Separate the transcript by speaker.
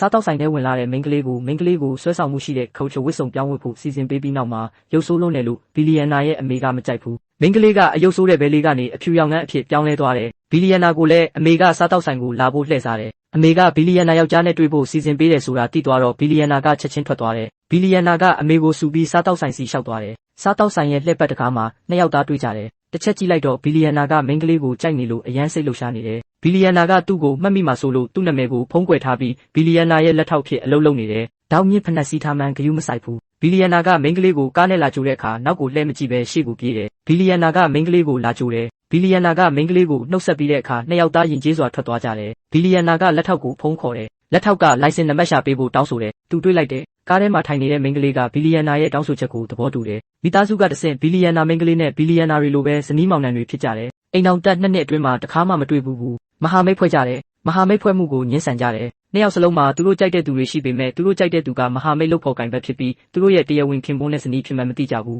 Speaker 1: စားတောက်ဆိုင်ထဲဝင်လာတဲ့မိန်းကလေးကိုဆွဲဆောင်မှုရှိတဲ့ခုတ်ချဝစ်စုံပြောင်းဝစ်ဖို့စီစဉ်ပေးပြီးနောက်မှာရုပ်ဆိုးလုံးတယ်လို့ဘီလီယံနာရဲ့အမေကမကြိုက်ဘူးမိန်းကလေးကအယုတ်ဆိုးတဲ့ဘဲလေးကနေအဖြူရောင်ငန်းအဖြစ်ပြောင်းလဲသွားတယ်ဘီလီယံနာကိုလည်းအမေကစားတောက်ဆိုင်ကိုလာဖို့လှည့်စားတယ်အမေကဘီလီယံနာယောက်ျားနဲ့တွေ့ဖို့စီစဉ်ပေးတယ်ဆိုတာသိသွားတော့ဘီလီယံနာကချက်ချင်းထွက်သွားတယ်ဘီလီယံနာကအမေကိုစူပြီးစားတောက်ဆိုင်စီလျှောက်သွားတယ်စားတောက်ဆိုင်ရဲ့လှည့်ပတ်တကားမှာနှစ်ယောက်သားတွေ့ကြတယ်တစ်ချက်ကြည့်လိုက်တော့ဘီလီယံနာကမိန်းကလေးကိုကြိုက်နေလို့အယမ်းစိတ်လှုပ်ရှားနေတယ်ဘီလီယံနာကသူ့ကိုမှတ်မိမှဆိုလို့သူ့နာမည်ကိုဖုံးကွယ်ထားပြီးဘီလီယံနာရဲ့လက်ထောက်ဖြစ်အလုပ်လုပ်နေတယ်တောင်မြင့်ဖက်နှက်စီးထားမှန်းဂယုမဆိုင်ဘူးဘီလီယံနာကမိန်းကလေးကိုကားနဲ့လာကြိုတဲ့အခါနောက်ကိုလှည့်မကြည့်ပဲရှေ့ကိုပြေးတယ်ဘီလီယံနာကမိန်းကလေးကိုလာကြိုတယ်ဘီလီယံနာကမိန်းကလေးကိုနှုတ်ဆက်ပြီးတဲ့အခါနှစ်ယောက်သားယဉ်ကျေးစွာထွက်သွားကြတယ်ဘီလီယံနာကလက်ထောက်ကိုဖုံးခေါ်တယ်လက်ထောက်ကလိုင်စင်နံပါတ်ရှာပေးဖို့တောင်းဆိုတယ်သူတွေးလိုက်တယ်ကားထဲမှာထိုင်နေတဲ့မိန်းကလေးကဘီလီယံနာရဲ့တောင်းဆိုချက်ကိုသဘောတူတယ်မိသားစုကတဆင့်ဘီလီယံနာမိန်းကလေးနဲ့ဘီလီယံနာတွေလိုပဲဇနီးမောင်နှံတွေဖြစ်ကြတယ်အိမ်အောင်တက်2နှစ်အတွင်းမှာတစ်ခါမှမတွေ့ဘူးမဟာမိတ်ဖွဲ့ကြတယ်မဟာမိတ်ဖွဲ့မှုကိုညှင်းဆန်ကြတယ်နှစ်ယောက်စလုံးမှာသူတို့ကြိုက်တဲ့သူတွေရှိပေမဲ့သူတို့ကြိုက်တဲ့သူကမဟာမိတ်လုပ်ဖို့ကင်ဘက်ဖြစ်ပြီးသူတို့ရဲ့တရားဝင်ခင်ပွန်းတဲ့ဇနီးဖြစ်မှမသိကြဘူး